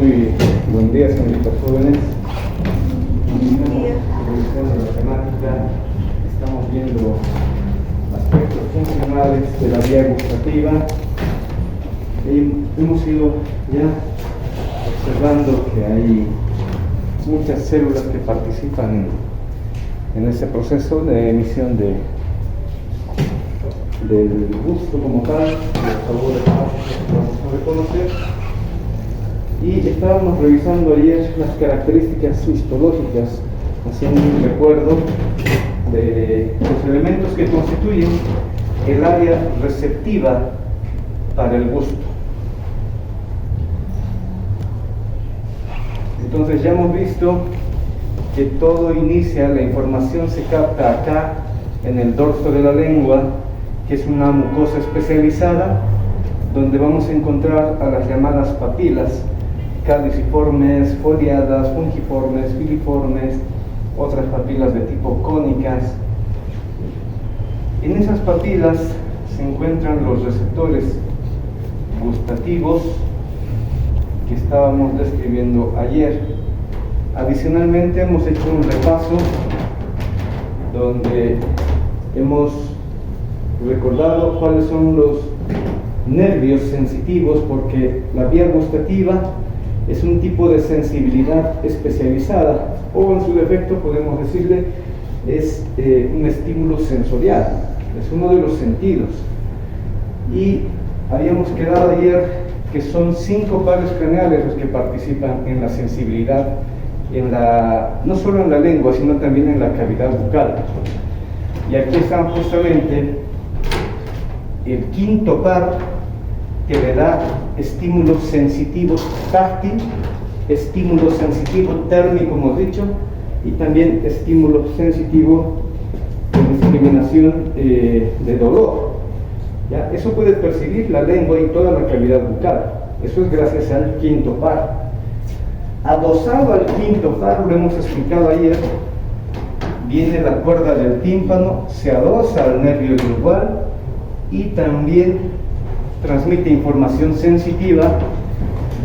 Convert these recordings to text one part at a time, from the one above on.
Muy buen día, señoritas jóvenes. Revisando la temática, estamos viendo aspectos funcionales de la vía gustativa. Hemos ido ya observando que hay muchas células que participan en este proceso de emisión del gusto como tal, los sabores que vamos a reconocer. Y estábamos revisando ayer las características histológicas, haciendo un recuerdo de los elementos que constituyen el área receptiva para el gusto. Entonces ya hemos visto que todo inicia, la información se capta acá en el dorso de la lengua, que es una mucosa especializada, donde vamos a encontrar a las llamadas papilas, caliciformes, foliadas, fungiformes, filiformes, otras papilas de tipo cónicas. En esas papilas se encuentran los receptores gustativos que estábamos describiendo ayer. Adicionalmente hemos hecho un repaso donde hemos recordado cuáles son los nervios sensitivos, porque la vía gustativa es un tipo de sensibilidad especializada, o en su defecto podemos decirle es un estímulo sensorial, es uno de los sentidos. Y habíamos quedado ayer que son 5 pares craneales los que participan en la sensibilidad, no solo en la lengua, sino también en la cavidad bucal. Y aquí están justamente el quinto par, que le da estímulo sensitivo táctil, estímulo sensitivo térmico, hemos dicho, y también estímulo sensitivo de discriminación de dolor. ¿Ya? Eso puede percibir la lengua y toda la cavidad bucal. Eso es gracias al quinto par. Adosado al quinto par, lo hemos explicado ayer, viene la cuerda del tímpano, se adosa al nervio lingual y también transmite información sensitiva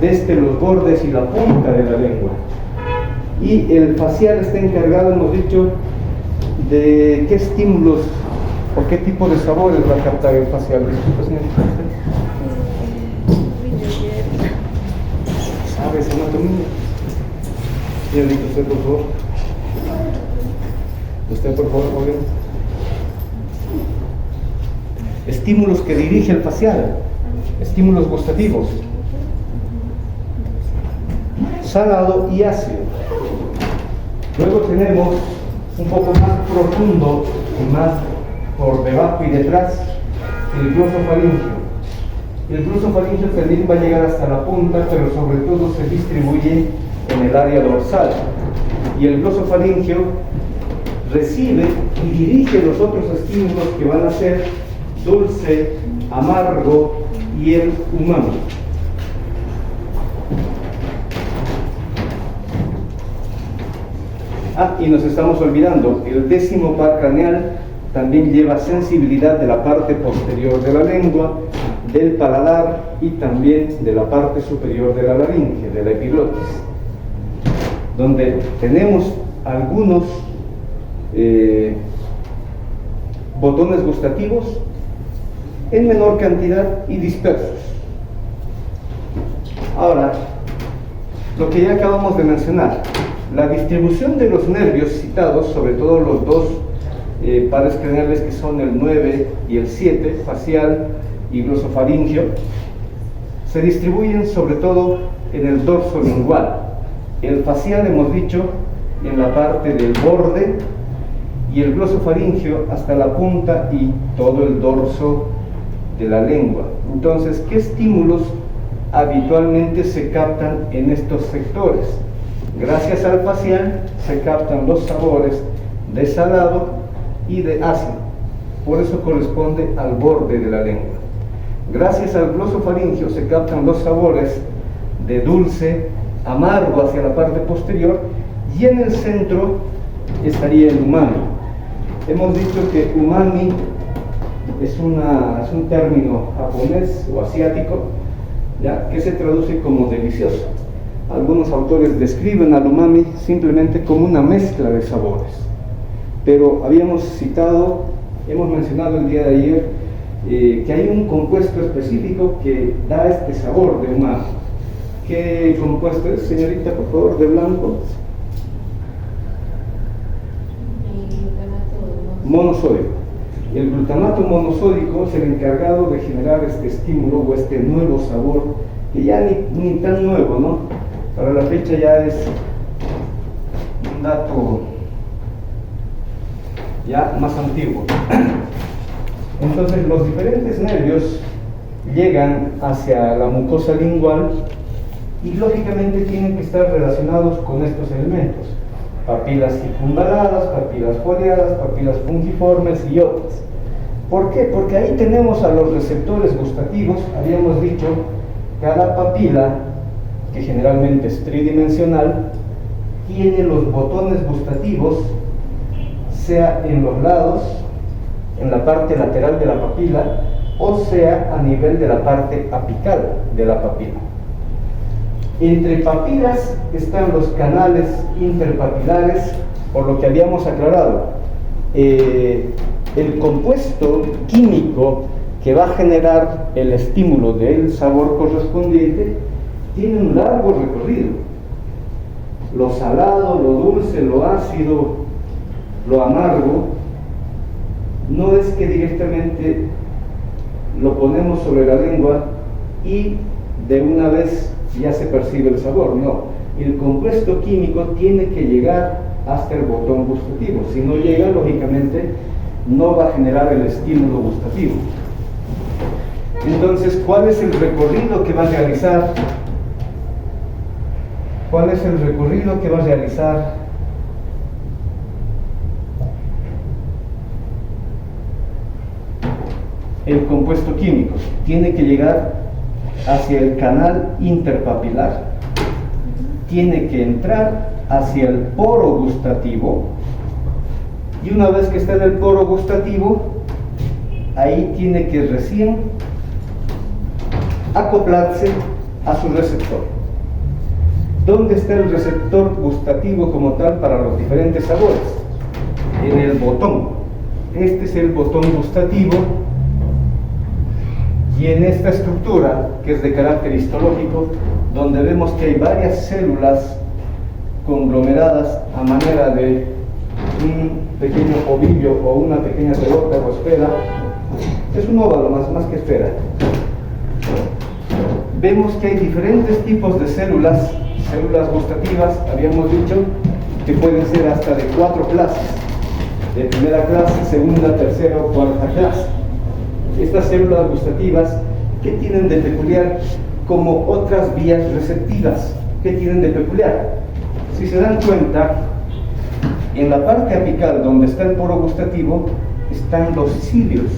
desde los bordes y la punta de la lengua. Y el facial está encargado, hemos dicho, de qué estímulos o qué tipo de sabores va a captar el facial. ¿Sabes anatomía? Señorita, usted por favor. Usted por favor, joven. Estímulos que dirige el facial, estímulos gustativos, salado y ácido. Luego tenemos un poco más profundo y más por debajo y detrás el glosofaringio. El glosofaringio también va a llegar hasta la punta, pero sobre todo se distribuye en el área dorsal. Y el glosofaringio recibe y dirige los otros estímulos que van a ser dulce, amargo y el umami. Y nos estamos olvidando, el décimo par craneal también lleva sensibilidad de la parte posterior de la lengua, del paladar y también de la parte superior de la laringe, de la epiglotis, donde tenemos algunos botones gustativos en menor cantidad y dispersos. Ahora, lo que ya acabamos de mencionar, la distribución de los nervios citados, sobre todo los dos pares craneales que son el 9 y el 7, facial y glosofaringio, se distribuyen sobre todo en el dorso lingual. El facial, hemos dicho, en la parte del borde, y el glosofaringio hasta la punta y todo el dorso de la lengua. Entonces, ¿qué estímulos habitualmente se captan en estos sectores? Gracias al facial se captan los sabores de salado y de ácido, por eso corresponde al borde de la lengua. Gracias al glosofaringio se captan los sabores de dulce, amargo hacia la parte posterior, y en el centro estaría el umami. Hemos dicho que umami es un término japonés o asiático, ¿ya?, que se traduce como delicioso. Algunos autores describen al umami simplemente como una mezcla de sabores. Pero habíamos citado, hemos mencionado el día de ayer, que hay un compuesto específico que da este sabor de umami. ¿Qué compuesto es, señorita, por favor, de blanco? Monosódico. El glutamato monosódico es el encargado de generar este estímulo o este nuevo sabor, que ya ni tan nuevo, ¿no? Para la fecha ya es un dato ya más antiguo. Entonces los diferentes nervios llegan hacia la mucosa lingual y lógicamente tienen que estar relacionados con estos elementos: papilas circunvaladas, papilas foliadas, papilas fungiformes y otras. ¿Por qué? Porque ahí tenemos a los receptores gustativos. Habíamos dicho, cada papila, que generalmente es tridimensional, tiene los botones gustativos, sea en los lados, en la parte lateral de la papila, o sea a nivel de la parte apical de la papila. Entre papilas están los canales interpapilares, por lo que habíamos aclarado. El compuesto químico que va a generar el estímulo del sabor correspondiente tiene un largo recorrido. Lo salado, lo dulce, lo ácido, lo amargo, no es que directamente lo ponemos sobre la lengua y de una vez ya se percibe el sabor. No, el compuesto químico tiene que llegar hasta el botón gustativo. Si no llega, lógicamente no va a generar el estímulo gustativo. Entonces, ¿cuál es el recorrido que va a realizar? ¿Cuál es el recorrido que va a realizar el compuesto químico? Tiene que llegar hacia el canal interpapilar, tiene que entrar hacia el poro gustativo, y una vez que está en el poro gustativo, ahí tiene que recién acoplarse a su receptor. ¿Dónde está el receptor gustativo como tal para los diferentes sabores? En el botón. Este es el botón gustativo, y en esta estructura, que es de carácter histológico, donde vemos que hay varias células conglomeradas a manera de un pequeño ovillo o una pequeña pelota o esfera, es un óvalo más que esfera. Vemos que hay diferentes tipos de células gustativas. Habíamos dicho que pueden ser hasta de 4 clases: de primera clase, segunda, tercera o cuarta clase. Estas células gustativas, ¿qué tienen de peculiar? Como otras vías receptivas, ¿qué tienen de peculiar? Si se dan cuenta, en la parte apical, donde está el poro gustativo, están los cilios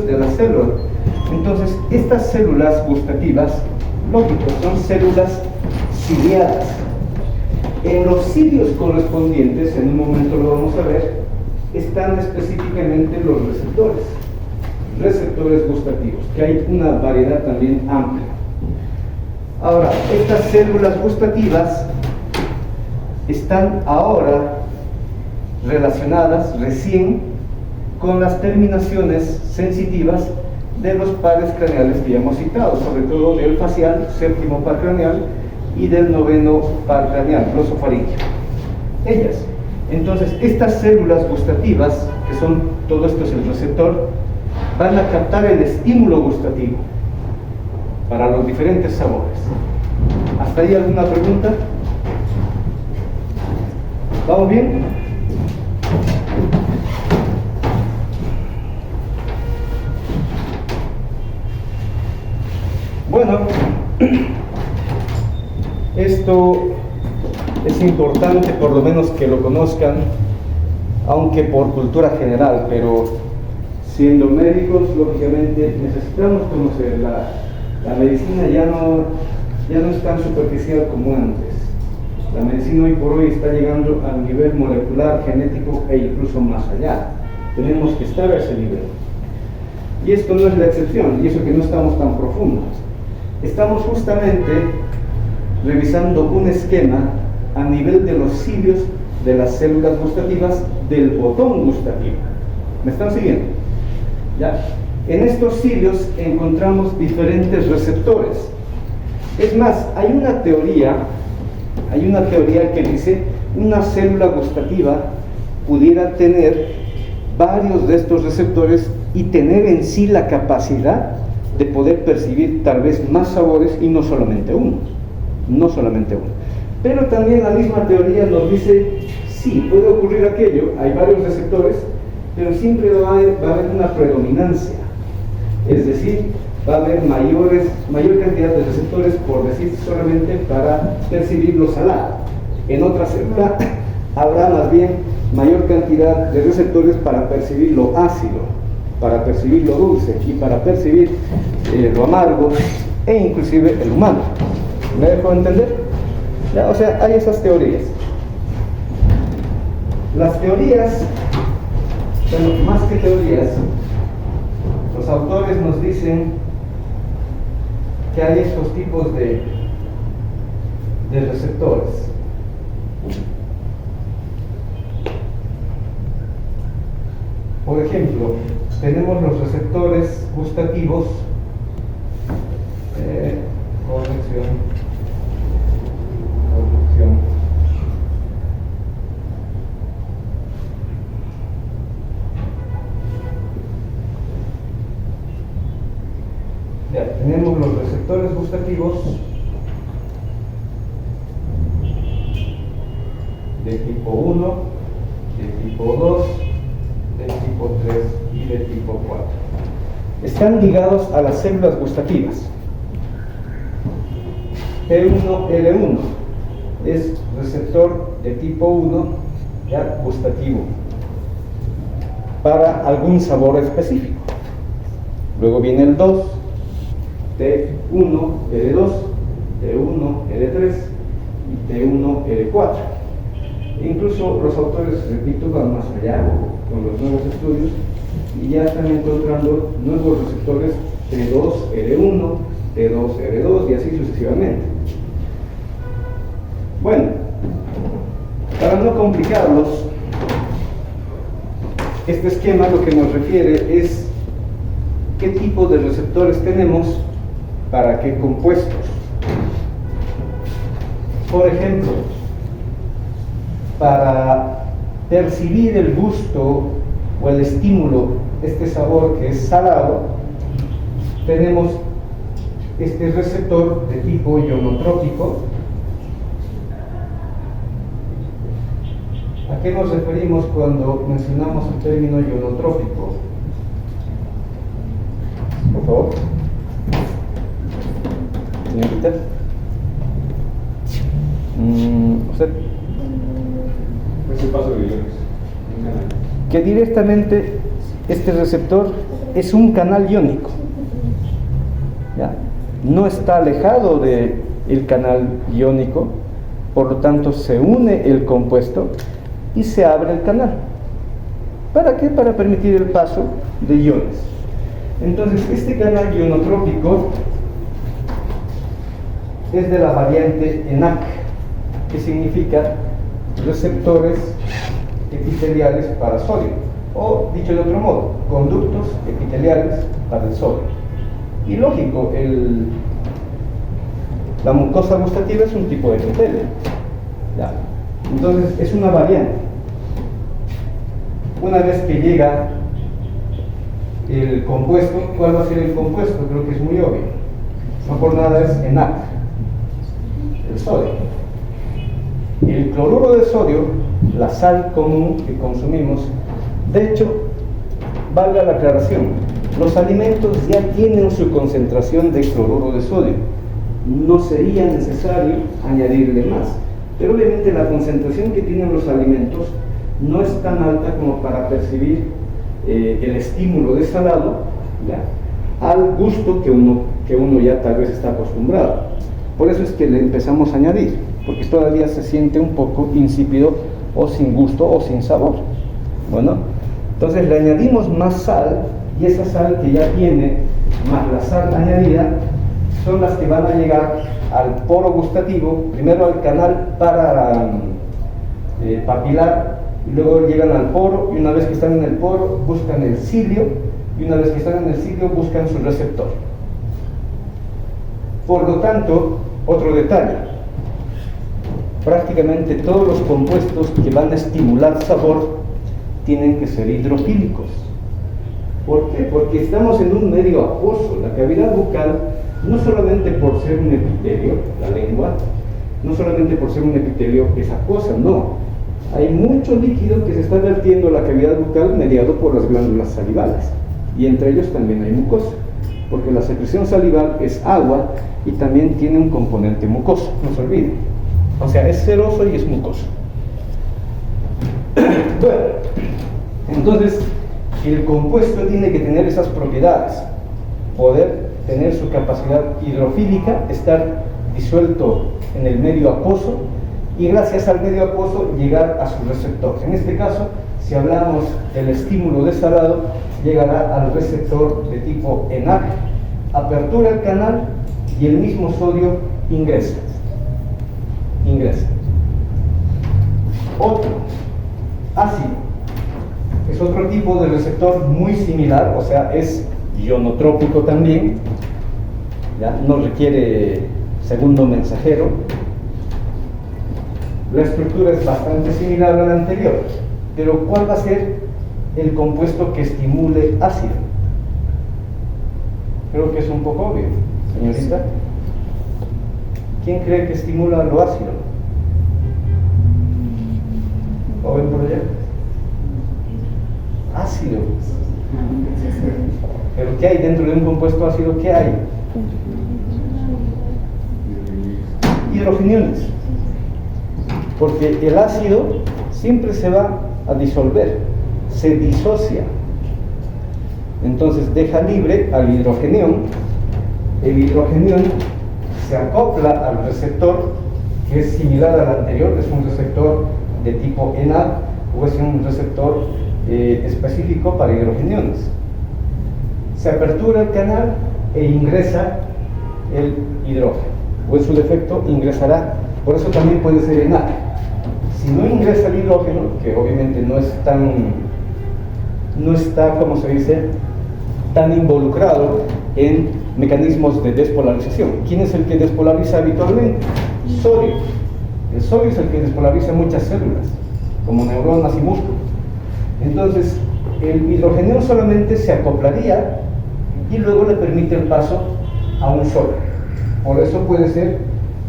de la célula. Entonces, estas células gustativas, lógico, son células ciliadas. En los cilios correspondientes, en un momento lo vamos a ver, están específicamente los receptores gustativos, que hay una variedad también amplia. Ahora, estas células gustativas están ahora relacionadas recién con las terminaciones sensitivas de los pares craneales que ya hemos citado, sobre todo del facial, séptimo par craneal, y del noveno par craneal, glosofaríngeo. Ellas. Entonces, estas células gustativas, que son, todo esto es el receptor, van a captar el estímulo gustativo para los diferentes sabores. ¿Hasta ahí alguna pregunta? ¿Vamos bien? Bueno, esto es importante por lo menos que lo conozcan, aunque por cultura general, pero siendo médicos, lógicamente necesitamos conocer. La medicina ya no es tan superficial como antes. La medicina hoy por hoy está llegando al nivel molecular, genético e incluso más allá. Tenemos que estar a ese nivel. Y esto no es la excepción, y eso que no estamos tan profundos. Estamos justamente revisando un esquema a nivel de los cilios de las células gustativas del botón gustativo. ¿Me están siguiendo? ¿Ya? En estos cilios encontramos diferentes receptores. Es más, hay una teoría que dice una célula gustativa pudiera tener varios de estos receptores y tener en sí la capacidad de poder percibir tal vez más sabores y no solamente uno. Pero también la misma teoría nos dice, sí, puede ocurrir aquello, hay varios receptores, pero siempre va a haber una predominancia. Es decir, va a haber mayor cantidad de receptores, por decir solamente, para percibir lo salado. En otra célula habrá más bien mayor cantidad de receptores para percibir lo ácido, para percibir lo dulce y para percibir lo amargo e inclusive el humano. ¿Me dejo entender? ¿Ya? O sea, hay esas teorías. Las teorías, bueno, más que teorías, los autores nos dicen que hay estos tipos de receptores. Por ejemplo, tenemos los receptores gustativos, corrección. Ya, tenemos los receptores gustativos de tipo 1, de tipo 2, de tipo 3 y de tipo 4. Están ligados a las células gustativas. P1L1 es receptor de tipo 1, ya, gustativo, para algún sabor específico. Luego viene el 2, T1, L2, T1, L3 y T1, L4. Incluso los autores, repito, van más allá con los nuevos estudios y ya están encontrando nuevos receptores T2, L1, T2, L2 y así sucesivamente. Bueno, para no complicarlos, este esquema lo que nos refiere es qué tipo de receptores tenemos para qué compuestos. Por ejemplo, para percibir el gusto o el estímulo, este sabor que es salado, tenemos este receptor de tipo ionotrópico. ¿A qué nos referimos cuando mencionamos el término ionotrópico? Por favor. Señorita. ¿Usted? Es el paso de iones. Que directamente este receptor es un canal iónico. ¿Ya? No está alejado del canal iónico, por lo tanto se une el compuesto y se abre el canal. ¿Para qué? Para permitir el paso de iones. Entonces, este canal ionotrópico es de la variante ENAC, que significa receptores epiteliales para sodio, o dicho de otro modo, conductos epiteliales para el sodio. Y lógico, la mucosa gustativa es un tipo de epitelio. ¿Ya? Entonces es una variante. Una vez que llega el compuesto, ¿cuál va a ser el compuesto? Creo que es muy obvio. No por nada es ENAC, el sodio. El cloruro de sodio, la sal común que consumimos, de hecho, valga la aclaración, los alimentos ya tienen su concentración de cloruro de sodio. No sería necesario añadirle más. Pero obviamente la concentración que tienen los alimentos no es tan alta como para percibir el estímulo de salado, ¿ya?, al gusto que uno ya tal vez está acostumbrado. Por eso es que le empezamos a añadir, porque todavía se siente un poco insípido o sin gusto o sin sabor. Bueno, entonces le añadimos más sal y esa sal que ya tiene más la sal añadida son las que van a llegar al poro gustativo, primero al canal papilar, y luego llegan al poro, y una vez que están en el poro buscan el cilio, y una vez que están en el cilio buscan su receptor. Por lo tanto, otro detalle, prácticamente todos los compuestos que van a estimular sabor tienen que ser hidrofílicos. ¿Por qué? Porque estamos en un medio acuoso. La cavidad bucal, no solamente por ser un epitelio, la lengua, no solamente por ser un epitelio es acuosa, no. Hay mucho líquido que se está vertiendo a la cavidad bucal mediado por las glándulas salivales, y entre ellos también hay mucosa, porque la secreción salival es agua y también tiene un componente mucoso, no se olviden. O sea, es seroso y es mucoso. Bueno, entonces el compuesto tiene que tener esas propiedades: poder tener su capacidad hidrofílica, estar disuelto en el medio acuoso, y gracias al medio acuoso llegar a su receptor. En este caso, si hablamos del estímulo desalado, llegará al receptor de tipo ENaC, apertura el canal y el mismo sodio ingresa. Otro, ácido, es otro tipo de receptor muy similar, o sea, es ionotrópico también, ¿ya? No requiere segundo mensajero. La estructura es bastante similar a la anterior, pero ¿cuál va a ser el compuesto que estimule ácido? Creo que es un poco obvio, señorita. ¿Quién cree que estimula lo ácido? Joven por allá. Ácido. ¿Pero qué hay dentro de un compuesto ácido? ¿Qué hay? Hidrogeniones. Porque el ácido siempre se va a disolver, se disocia. Entonces deja libre al hidrogenión. El hidrogenión se acopla al receptor, que es similar al anterior, es un receptor de tipo ENaC, o es un receptor específico para hidrogeniones. Se apertura el canal e ingresa el hidrógeno, o en su defecto ingresará, por eso también puede ser ENaC. Si no ingresa el hidrógeno, que obviamente no está, como se dice, tan involucrado en mecanismos de despolarización. ¿Quién es el que despolariza habitualmente? Sodio. El sodio es el que despolariza muchas células, como neuronas y músculos. Entonces, el hidrogeno solamente se acoplaría y luego le permite el paso a un sodio. Por eso puede ser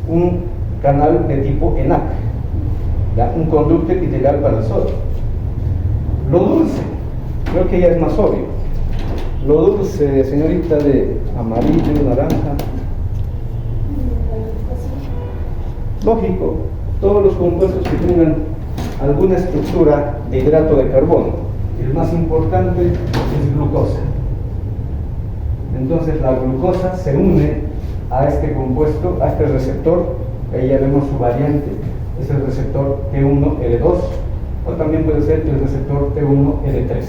un canal de tipo ENaC, ¿ya? Un conducto epitelial para el sodio. Lo dulce, creo que ya es más obvio. Lo dulce, señorita, de amarillo, naranja. Lógico, todos los compuestos que tengan alguna estructura de hidrato de carbono. El más importante es glucosa. Entonces la glucosa se une a este compuesto, a este receptor. Ahí ya vemos su variante, es el receptor T1L2, o también puede ser el receptor T1L3.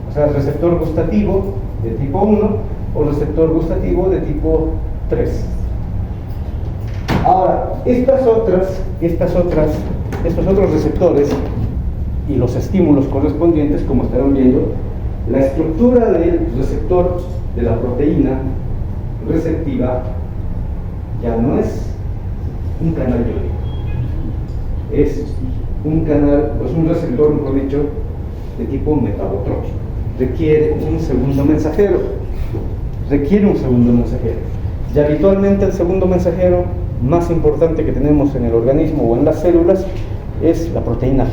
O sea, el receptor gustativo de tipo 1 o receptor gustativo de tipo 3. Ahora, estos otros receptores y los estímulos correspondientes, como estarán viendo, la estructura del receptor de la proteína receptiva ya no es un canal iónico, es un canal, pues un receptor, mejor dicho, de tipo metabotrópico. Requiere un segundo mensajero. Y habitualmente el segundo mensajero más importante que tenemos en el organismo o en las células es la proteína G.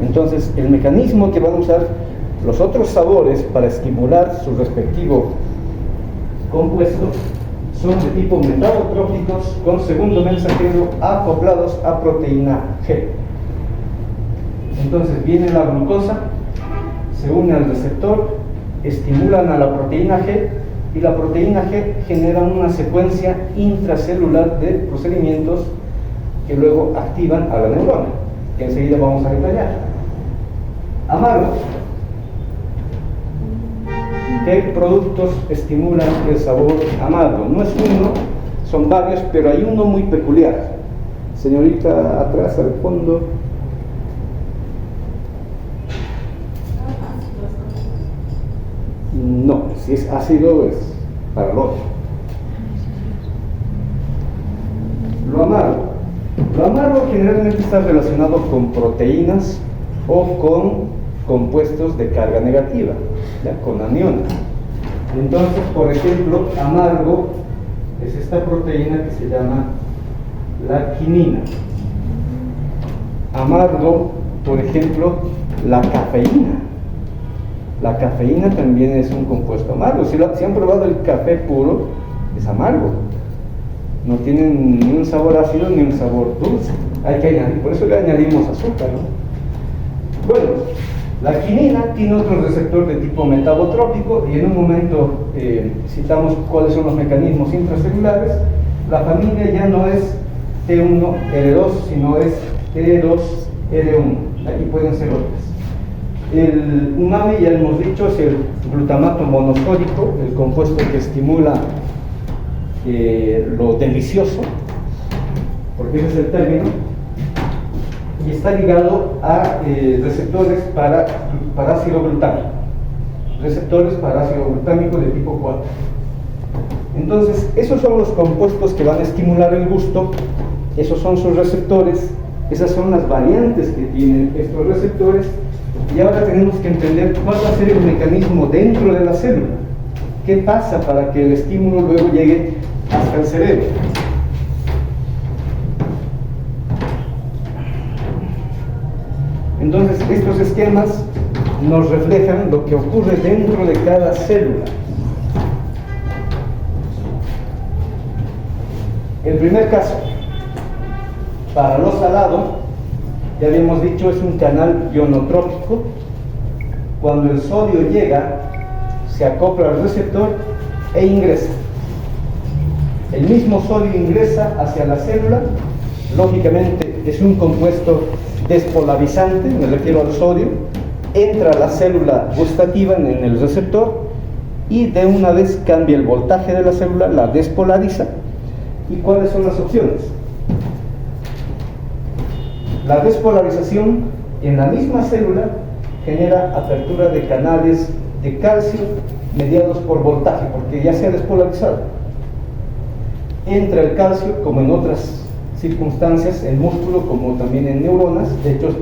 Entonces, el mecanismo que van a usar los otros sabores para estimular su respectivo compuesto son de tipo metabotrópicos con segundo mensajero acoplados a proteína G. Entonces viene la glucosa, se une al receptor, estimulan a la proteína G, y la proteína G genera una secuencia intracelular de procedimientos que luego activan a la neurona, que enseguida vamos a detallar. Amargos. ¿Qué productos estimulan el sabor amargo? No es uno, son varios, pero hay uno muy peculiar. Señorita, atrás, al fondo. No, si es ácido es para el otro. Lo amargo. Lo amargo generalmente está relacionado con proteínas o con compuestos de carga negativa, ¿ya? Con aniones. Entonces, por ejemplo, amargo es esta proteína que se llama la quinina. Amargo, por ejemplo, la cafeína. La cafeína también es un compuesto amargo. Si han probado el café puro, es amargo. No tiene ni un sabor ácido ni un sabor dulce. Hay que añadir, por eso le añadimos azúcar, ¿no? Bueno, la quinina tiene otro receptor de tipo metabotrópico y en un momento citamos cuáles son los mecanismos intracelulares. La familia ya no es T1R2, sino es T2R1. Aquí pueden ser otras. El umami, ya hemos dicho, es el glutamato monosódico, el compuesto que estimula lo delicioso, porque ese es el término, y está ligado a receptores para ácido glutámico, de tipo 4. Entonces, esos son los compuestos que van a estimular el gusto, esos son sus receptores, esas son las variantes que tienen estos receptores, y ahora tenemos que entender cuál va a ser el mecanismo dentro de la célula. ¿Qué pasa para que el estímulo luego llegue hasta el cerebro? Entonces, estos esquemas nos reflejan lo que ocurre dentro de cada célula. El primer caso, para lo salado, ya habíamos dicho, es un canal ionotrópico. Cuando el sodio llega, se acopla al receptor e ingresa. El mismo sodio ingresa hacia la célula. Lógicamente es un compuesto despolarizante, me refiero al sodio. Entra a la célula gustativa en el receptor y de una vez cambia el voltaje de la célula, la despolariza. ¿Y cuáles son las opciones? La despolarización en la misma célula genera apertura de canales de calcio mediados por voltaje, porque ya se ha despolarizado. Entra el calcio, como en otras circunstancias, en músculo, como también en neuronas. De hecho,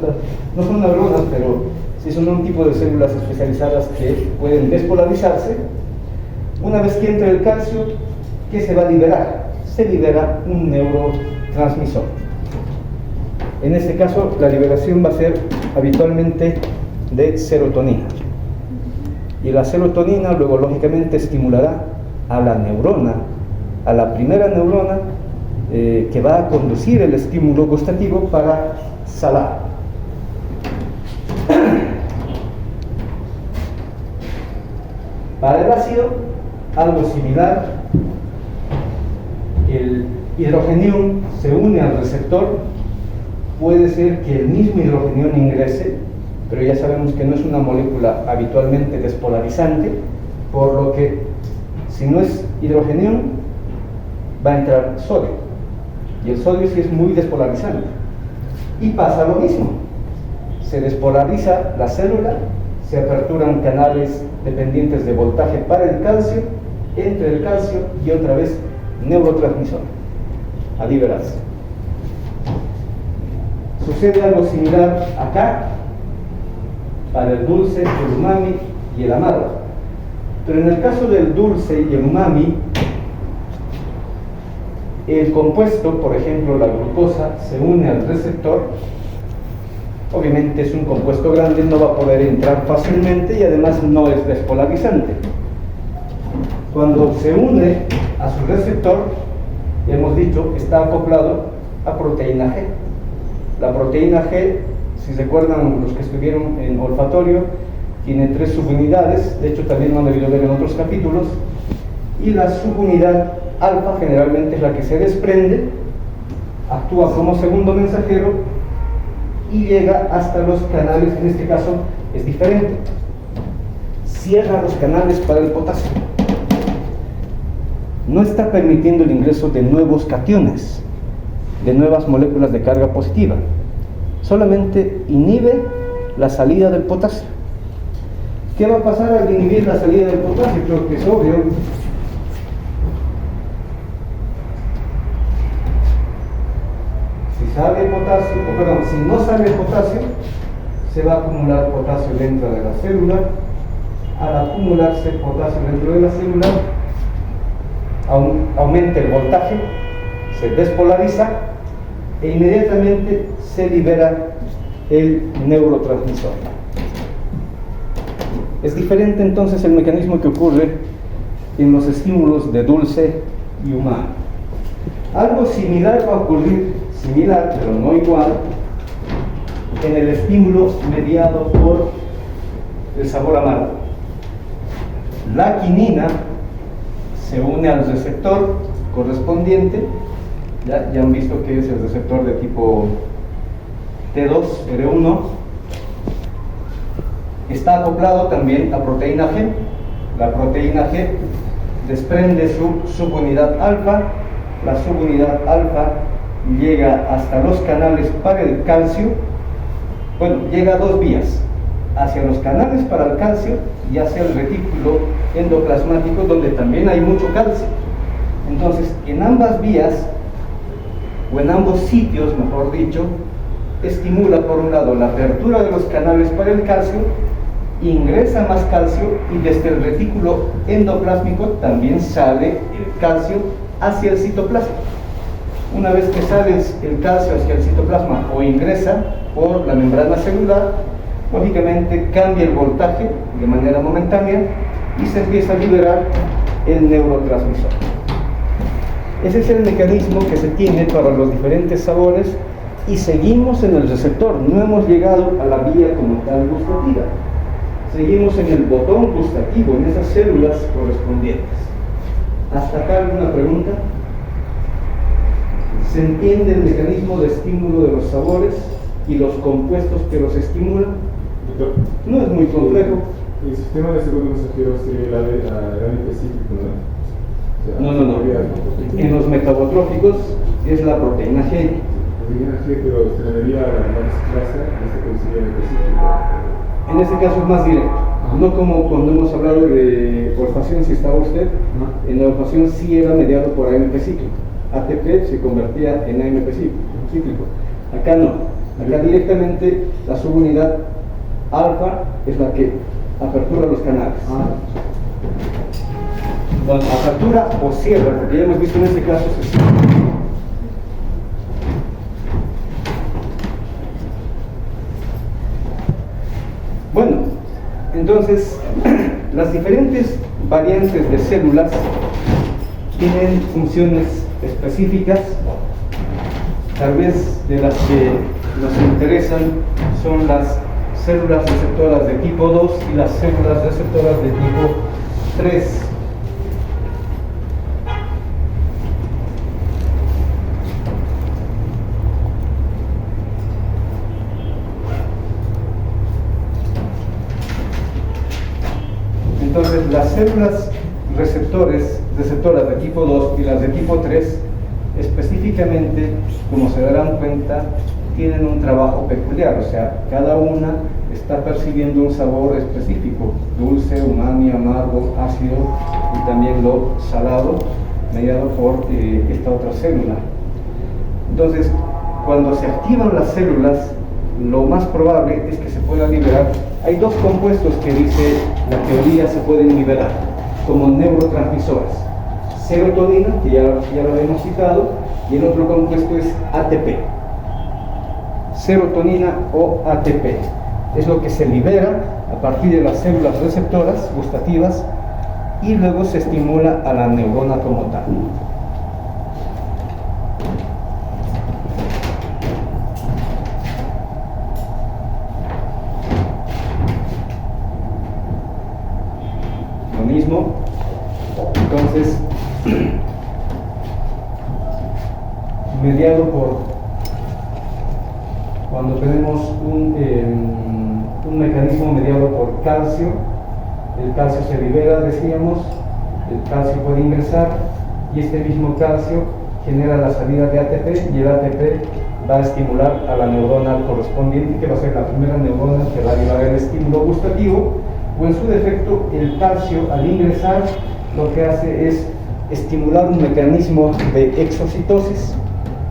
no son neuronas, pero sí son un tipo de células especializadas que pueden despolarizarse. Una vez que entra el calcio, ¿qué se va a liberar? Se libera un neurotransmisor. En este caso, la liberación va a ser habitualmente de serotonina. Y la serotonina luego, lógicamente, estimulará a la neurona, a la primera neurona que va a conducir el estímulo gustativo para salar. Para el ácido, algo similar. El hidrogenión se une al receptor. Puede ser que el mismo hidrogenión ingrese, pero ya sabemos que no es una molécula habitualmente despolarizante, por lo que si no es hidrogenión, va a entrar sodio, y el sodio sí es muy despolarizante. Y pasa lo mismo, se despolariza la célula, se aperturan canales dependientes de voltaje para el calcio, entra el calcio y otra vez neurotransmisor a liberarse. Sucede algo similar acá para el dulce, el umami y el amargo. Pero en el caso del dulce y el umami, el compuesto, por ejemplo la glucosa, se une al receptor. Obviamente es un compuesto grande, no va a poder entrar fácilmente y además no es despolarizante. Cuando se une a su receptor, hemos dicho, está acoplado a proteína G. La proteína G, si recuerdan los que estuvieron en olfatorio, tiene 3 subunidades, de hecho también lo han debido ver en otros capítulos, y la subunidad alfa generalmente es la que se desprende, actúa como segundo mensajero y llega hasta los canales. En este caso es diferente, cierra los canales para el potasio. No está permitiendo el ingreso de nuevos cationes, de nuevas moléculas de carga positiva. Solamente inhibe la salida del potasio. ¿Qué va a pasar al inhibir la salida del potasio? Creo que es obvio. Si no sale potasio, se va a acumular potasio dentro de la célula. Al acumularse potasio dentro de la célula, aumenta el voltaje, se despolariza e inmediatamente se libera el neurotransmisor. Es diferente entonces el mecanismo que ocurre en los estímulos de dulce y humano. Algo similar va a ocurrir, similar pero no igual, en el estímulo mediado por el sabor amargo. La quinina se une al receptor correspondiente. Ya han visto que es el receptor de tipo T2, R1. Está acoplado también a proteína G. La proteína G desprende su subunidad alfa. La subunidad alfa llega hasta los canales para el calcio. Bueno, llega a dos vías: hacia los canales para el calcio y hacia el retículo endoplasmático, donde también hay mucho calcio. Entonces, en ambas vías, o en ambos sitios, mejor dicho, estimula por un lado la apertura de los canales para el calcio, ingresa más calcio y desde el retículo endoplásmico también sale el calcio hacia el citoplasma. Una vez que sale el calcio hacia el citoplasma o ingresa por la membrana celular, lógicamente cambia el voltaje de manera momentánea y se empieza a liberar el neurotransmisor. Ese es el mecanismo que se tiene para los diferentes sabores y seguimos en el receptor, no hemos llegado a la vía como tal gustativa. Seguimos en el botón gustativo, en esas células correspondientes. ¿Hasta acá alguna pregunta? ¿Se entiende el mecanismo de estímulo de los sabores y los compuestos que los estimulan? Doctor, No es muy complejo. el sistema de segundo mensajero sería el ADN específico, ¿no? O sea, No. En los metabotróficos es la proteína G. Proteína G, pero se debería a la más clase, en este caso sería el específico. En este caso es más directo. No como cuando hemos hablado de olfacción, si estaba usted. En la olfacción sí era mediado por AMP cíclico. ATP se convertía en AMP cíclico. Acá no. Acá directamente la subunidad alfa es la que apertura los canales. Bueno, apertura o cierra, porque ya hemos visto en este caso se cierra. Bueno, entonces las diferentes variantes de células tienen funciones específicas. Tal vez de las que nos interesan son las células receptoras de tipo 2 y las células receptoras de tipo 3. Entonces, las células receptoras de tipo 2 y las de tipo 3, específicamente, como se darán cuenta, tienen un trabajo peculiar, o sea, cada una está percibiendo un sabor específico: dulce, umami, amargo, ácido y también lo salado, mediado por esta otra célula. Entonces, cuando se activan las células, lo más probable es que se pueda liberar. Hay dos compuestos que dice la teoría se pueden liberar como neurotransmisores: serotonina, que ya lo habíamos citado, y el otro compuesto es ATP. Serotonina o ATP es lo que se libera a partir de las células receptoras gustativas y luego se estimula a la neurona como tal. Lo mismo, entonces, mediado por, cuando tenemos un mecanismo mediado por calcio, el calcio se libera, decíamos, el calcio puede ingresar y este mismo calcio genera la salida de ATP y el ATP va a estimular a la neurona correspondiente, que va a ser la primera neurona que va a llevar el estímulo gustativo, o en su defecto el calcio al ingresar lo que hace es estimular un mecanismo de exocitosis,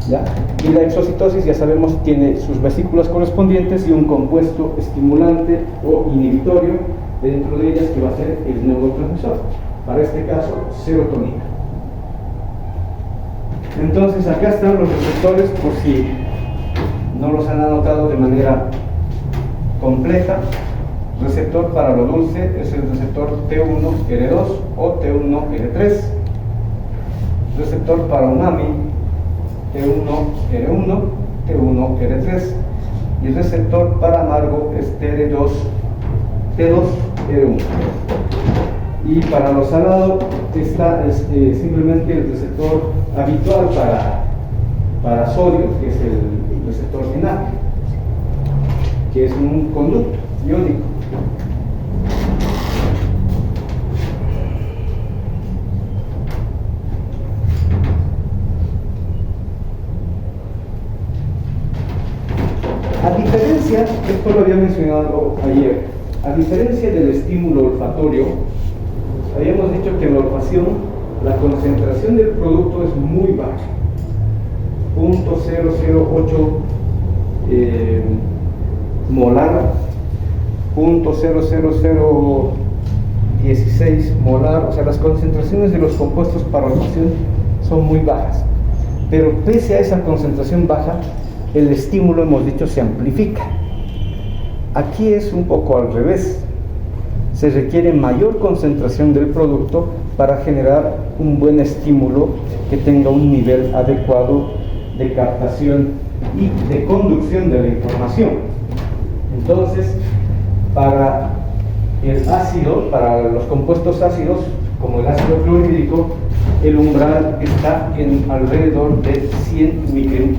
¿ya? Y la exocitosis, ya sabemos, tiene sus vesículas correspondientes y un compuesto estimulante o inhibitorio dentro de ellas que va a ser el neurotransmisor, para este caso serotonina. Entonces acá están los receptores, por si no los han anotado de manera completa. Receptor para lo dulce es el receptor T1R2 o T1R3. Receptor para umami T1R1, T1R3. Y el receptor para amargo es T2R1. Y para lo salado está simplemente el receptor habitual para sodio, que es el receptor SYNAPT, que es un conducto iónico. A diferencia, esto lo había mencionado ayer, a diferencia del estímulo olfatorio, habíamos dicho que en la olfacción la concentración del producto es muy baja, 0.008 molar, 0.00016 molar, o sea, las concentraciones de los compuestos para olfacción son muy bajas, pero pese a esa concentración baja, el estímulo, hemos dicho, se amplifica. Aquí es un poco al revés. Se requiere mayor concentración del producto para generar un buen estímulo que tenga un nivel adecuado de captación y de conducción de la información. Entonces, para el ácido, para los compuestos ácidos, como el ácido clorhídrico, el umbral está en alrededor de 100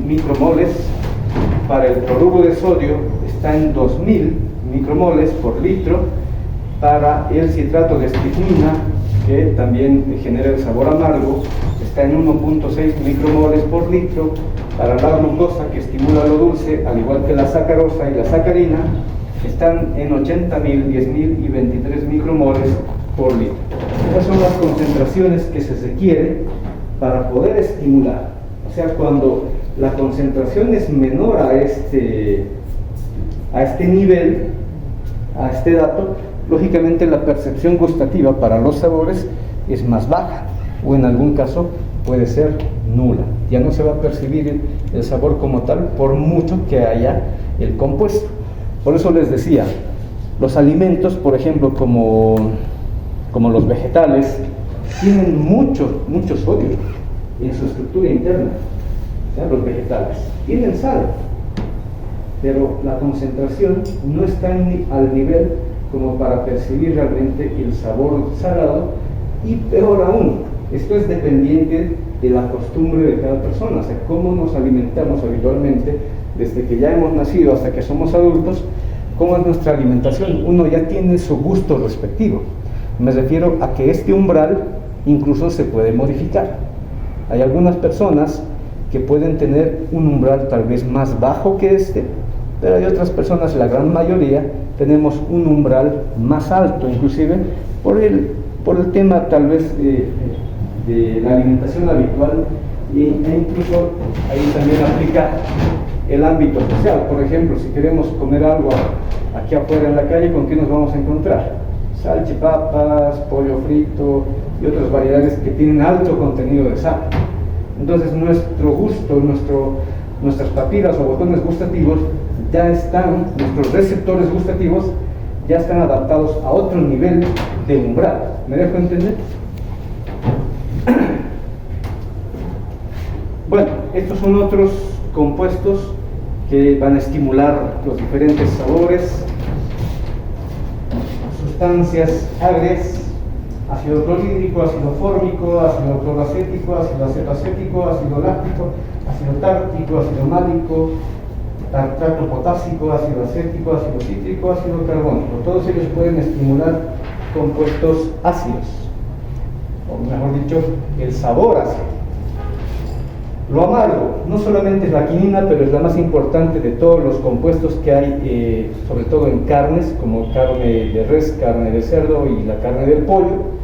micromoles. Para el cloruro de sodio está en 2000 micromoles por litro. Para el citrato de estricnina, que también genera el sabor amargo, está en 1.6 micromoles por litro. Para la glucosa, que estimula lo dulce, al igual que la sacarosa y la sacarina, están en 80.000, 10.000 y 23 micromoles por litro. Esas son las concentraciones que se requieren para poder estimular. O sea, cuando la concentración es menor a este nivel, a este dato, lógicamente la percepción gustativa para los sabores es más baja, o en algún caso puede ser nula. Ya no se va a percibir el sabor como tal, por mucho que haya el compuesto. Por eso les decía, los alimentos, por ejemplo, como los vegetales, tienen mucho sodio en su estructura interna. O sea, los vegetales tienen sal, pero la concentración no está al nivel como para percibir realmente el sabor salado, y peor aún, esto es dependiente de la costumbre de cada persona, o sea, cómo nos alimentamos habitualmente desde que ya hemos nacido hasta que somos adultos, cómo es nuestra alimentación. Uno ya tiene su gusto respectivo. Me refiero a que este umbral incluso se puede modificar. Hay algunas personas que pueden tener un umbral tal vez más bajo que este, pero hay otras personas, la gran mayoría, tenemos un umbral más alto, inclusive por el tema tal vez de la alimentación habitual, e incluso ahí también aplica el ámbito social. Por ejemplo, si queremos comer algo aquí afuera en la calle, ¿con qué nos vamos a encontrar? Salchipapas, pollo frito y otras variedades que tienen alto contenido de sal. Entonces nuestro gusto, nuestras papilas o botones gustativos ya están, nuestros receptores gustativos ya están adaptados a otro nivel de umbral. ¿Me dejo entender? Bueno, estos son otros compuestos que van a estimular los diferentes sabores, sustancias agrias, ácido clorhídrico, ácido fórmico, ácido cloracético, ácido acetoacético, ácido láctico, ácido tártico, ácido málico, tartrato potásico, ácido acético, ácido cítrico, ácido carbónico. Todos ellos pueden estimular compuestos ácidos, o mejor dicho, el sabor ácido. Lo amargo, no solamente es la quinina, pero es la más importante de todos los compuestos que hay, sobre todo en carnes, como carne de res, carne de cerdo y la carne del pollo.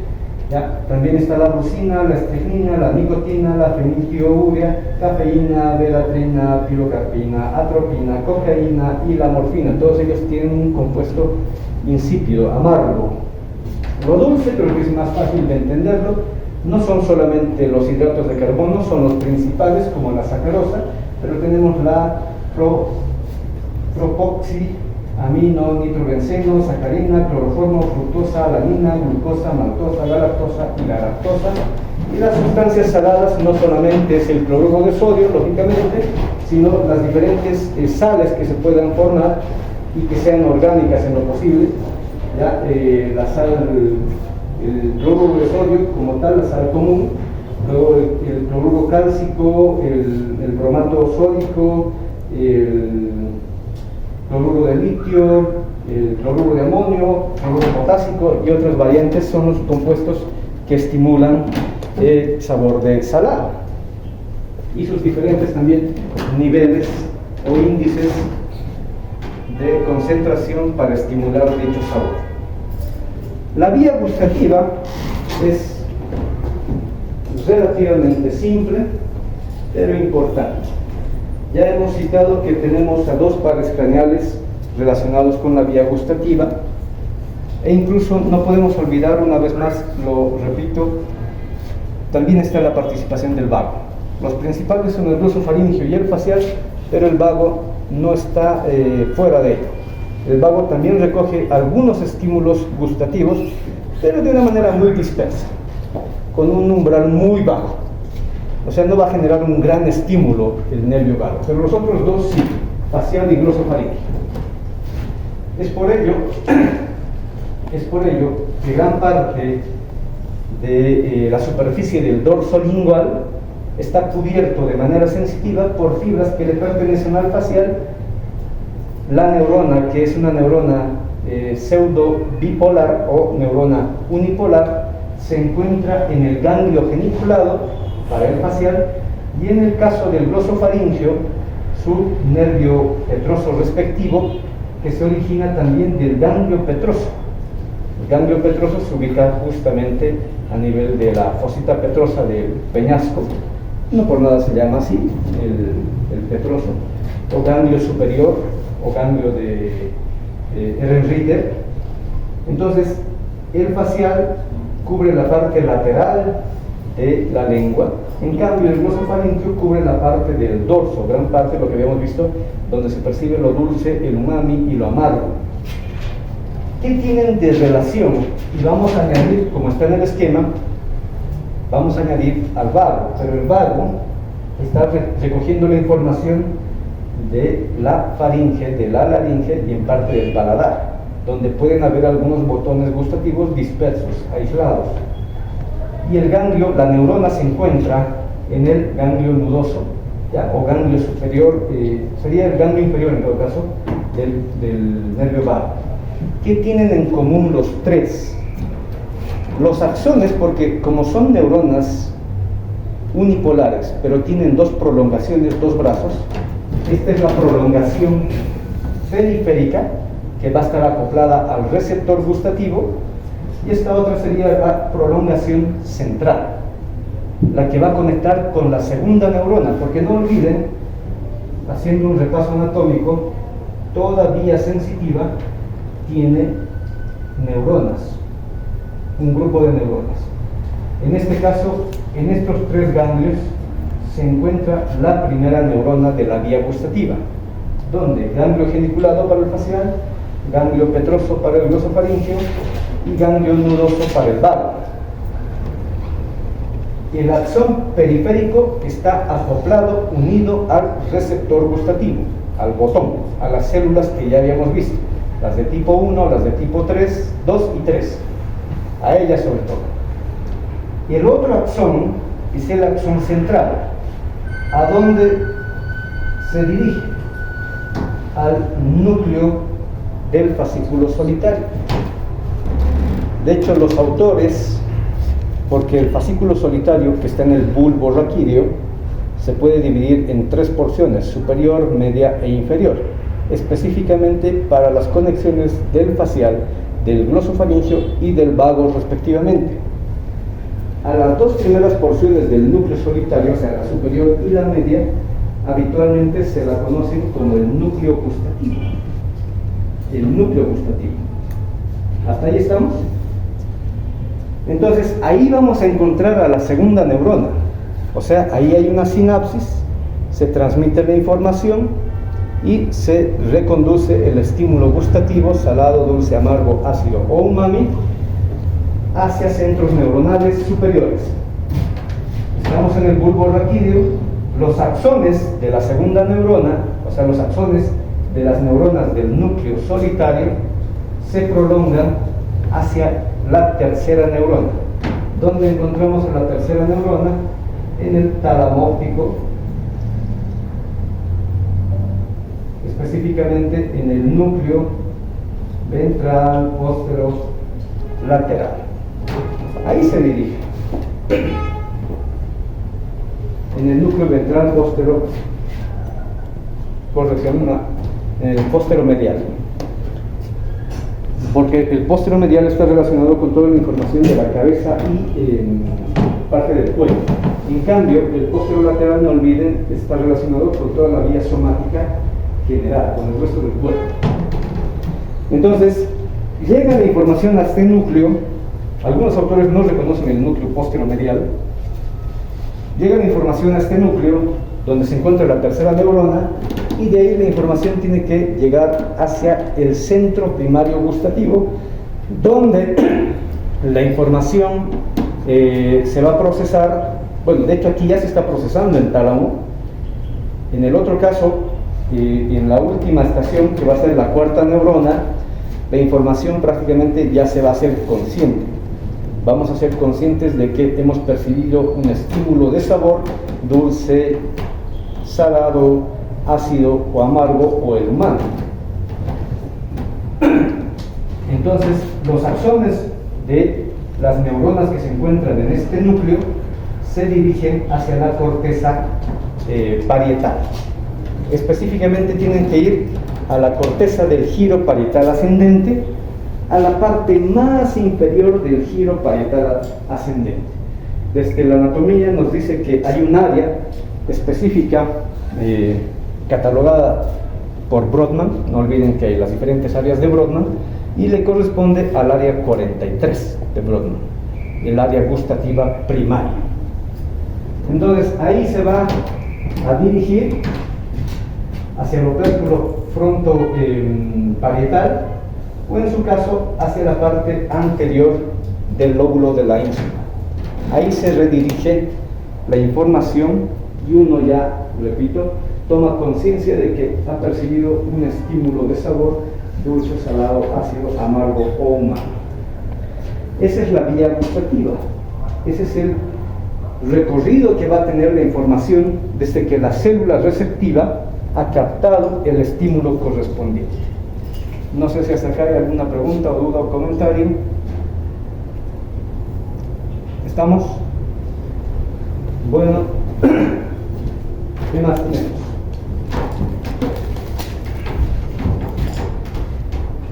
¿Ya? También está la leucina, la estricnina, la nicotina, la feniltiourea, cafeína, belatrina, pilocarpina, atropina, cocaína y la morfina. Todos ellos tienen un compuesto insípido, amargo. Lo dulce, creo que es más fácil de entenderlo. No son solamente los hidratos de carbono, son los principales como la sacarosa, pero tenemos la propoxiamino, nitrobenceno, sacarina, cloroformo, fructosa, alanina, glucosa, maltosa, galactosa y la lactosa. Y las sustancias saladas no solamente es el cloruro de sodio, lógicamente, sino las diferentes sales que se puedan formar y que sean orgánicas en lo posible. ¿Ya? La sal, el cloruro de sodio como tal, la sal común, luego el cloruro cálcico, el bromato sódico, el cloruro de litio, el cloruro de amonio, cloruro potásico y otras variantes son los compuestos que estimulan el sabor de salado y sus diferentes también niveles o índices de concentración para estimular dicho sabor. La vía gustativa es relativamente simple, pero importante. Ya hemos citado que tenemos a dos pares craneales relacionados con la vía gustativa, e incluso no podemos olvidar, una vez más, lo repito, también está la participación del vago. Los principales son el glosofaríngeo y el facial, pero el vago no está fuera de ello. El vago también recoge algunos estímulos gustativos, pero de una manera muy dispersa, con un umbral muy bajo. O sea, no va a generar un gran estímulo el nervio vago, pero los otros dos sí, facial y glosofaríngeo. Es por ello que gran parte de la superficie del dorso lingual está cubierto de manera sensitiva por fibras que le pertenecen al facial. La neurona, que es una neurona pseudo bipolar o neurona unipolar, se encuentra en el ganglio geniculado para el facial, y en el caso del glosofaríngeo, su nervio petroso respectivo, que se origina también del ganglio petroso. El ganglio petroso se ubica justamente a nivel de la fosita petrosa del peñasco, no por nada se llama así, el petroso, o ganglio superior, o ganglio de Ehrenreiter. Entonces, el facial cubre la parte lateral de la lengua, en cambio el glosofaríngeo cubre la parte del dorso, gran parte de lo que habíamos visto, donde se percibe lo dulce, el umami y lo amargo. ¿Qué tienen de relación? Y vamos a añadir, como está en el esquema, vamos a añadir al vago, pero el vago está recogiendo la información de la faringe, de la laringe y en parte del paladar, donde pueden haber algunos botones gustativos dispersos, aislados. Y el ganglio, la neurona se encuentra en el ganglio nudoso, ¿ya? O ganglio superior, sería el ganglio inferior en todo caso, del nervio vago. ¿Qué tienen en común los tres? Los axones, porque como son neuronas unipolares, pero tienen dos prolongaciones, dos brazos, esta es la prolongación periférica, que va a estar acoplada al receptor gustativo, y esta otra sería la prolongación central, la que va a conectar con la segunda neurona, porque no olviden, haciendo un repaso anatómico, toda vía sensitiva tiene neuronas, un grupo de neuronas. En este caso, en estos tres ganglios se encuentra la primera neurona de la vía gustativa, donde ganglio geniculado para el facial, ganglio petroso para el glosofaríngeo y ganglio nudoso para el vago. El axón periférico está acoplado, unido al receptor gustativo, al botón, a las células que ya habíamos visto, las de tipo 1, las de tipo 3, 2 y 3, a ellas sobre todo. Y el otro axón es el axón central, a donde se dirige al núcleo del fascículo solitario. De hecho, los autores, porque el fascículo solitario que está en el bulbo raquídeo se puede dividir en 3 porciones, superior, media e inferior, específicamente para las conexiones del facial, del glosofaringio y del vago respectivamente. A las 2 primeras porciones del núcleo solitario, o sea, la superior y la media, habitualmente se la conocen como el núcleo gustativo. El núcleo gustativo. ¿Hasta ahí estamos? Entonces, ahí vamos a encontrar a la segunda neurona. O sea, ahí hay una sinapsis, se transmite la información y se reconduce el estímulo gustativo, salado, dulce, amargo, ácido o umami, hacia centros neuronales superiores. Estamos en el bulbo raquídeo. Los axones de la segunda neurona, o sea, los axones de las neuronas del núcleo solitario, se prolongan hacia la tercera neurona. ¿Dónde encontramos a la tercera neurona? En el tálamo óptico, específicamente en el núcleo ventral posterolateral. Ahí se dirige. En el núcleo ventral en el posteromedial. Porque el posteromedial está relacionado con toda la información de la cabeza y parte del cuello. En cambio, el posterolateral, no olviden, está relacionado con toda la vía somática general, con el resto del cuerpo. Entonces, llega la información a este núcleo. Algunos autores no reconocen el núcleo posteromedial. Llega la información a este núcleo, donde se encuentra la tercera neurona, y de ahí la información tiene que llegar hacia el centro primario gustativo, donde la información se va a procesar. Bueno, de hecho aquí ya se está procesando en tálamo. En el otro caso, en la última estación, que va a ser la cuarta neurona, la información prácticamente ya se va a hacer consciente. Vamos a ser conscientes de que hemos percibido un estímulo de sabor, dulce, salado, ácido o amargo, o el umami. Entonces, los axones de las neuronas que se encuentran en este núcleo se dirigen hacia la corteza parietal. Específicamente tienen que ir a la corteza del giro parietal ascendente, a la parte más inferior del giro parietal ascendente. Desde la anatomía nos dice que hay un área específica catalogada por Brodmann. No olviden que hay las diferentes áreas de Brodmann, y le corresponde al área 43 de Brodmann, el área gustativa primaria. Entonces ahí se va a dirigir hacia el opérculo frontoparietal, o en su caso hacia la parte anterior del lóbulo de la ínsula. Ahí se redirige la información y uno ya, repito, toma conciencia de que ha percibido un estímulo de sabor, dulce, salado, ácido, amargo o umami. Esa es la vía gustativa. Ese es el recorrido que va a tener la información desde que la célula receptiva ha captado el estímulo correspondiente. No sé si hasta acá hay alguna pregunta o duda o comentario. ¿Estamos? Bueno, ¿qué más tenemos?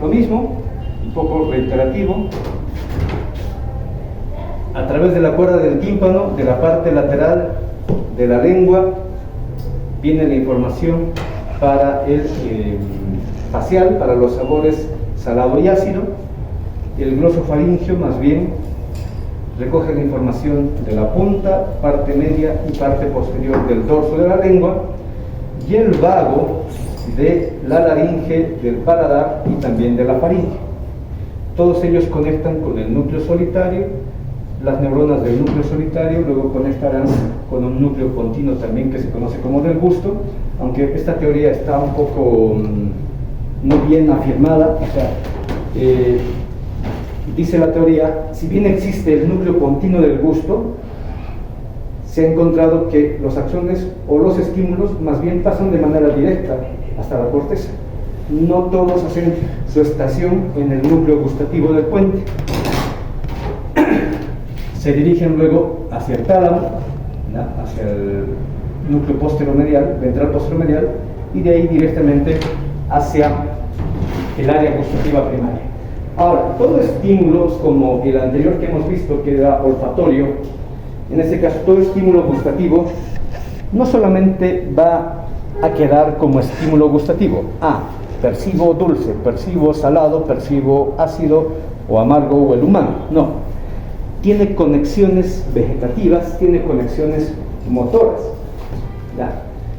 Lo mismo, un poco reiterativo. A través de la cuerda del tímpano, de la parte lateral de la lengua, viene la información para el facial, para los sabores salado y ácido. El glosofaringio más bien recoge la información de la punta, parte media y parte posterior del dorso de la lengua, y el vago de la laringe, del paladar y también de la faringe. Todos ellos conectan con el núcleo solitario. Las neuronas del núcleo solitario luego conectarán con un núcleo continuo también, que se conoce como del gusto, aunque esta teoría está un poco no bien afirmada. O sea, dice la teoría, si bien existe el núcleo continuo del gusto, se ha encontrado que los axones o los estímulos más bien pasan de manera directa hasta la corteza. No todos hacen su estación en el núcleo gustativo del puente. se dirigen luego hacia el tálamo, ¿no? Hacia el núcleo posteromedial, ventral posteromedial, y de ahí directamente hacia el área gustativa primaria. Ahora, todo estímulos como el anterior que hemos visto, que era olfatorio, en este caso todo estímulo gustativo, no solamente va a quedar como estímulo gustativo. Percibo dulce, percibo salado, percibo ácido o amargo o el humano. No. Tiene conexiones vegetativas, tiene conexiones motoras.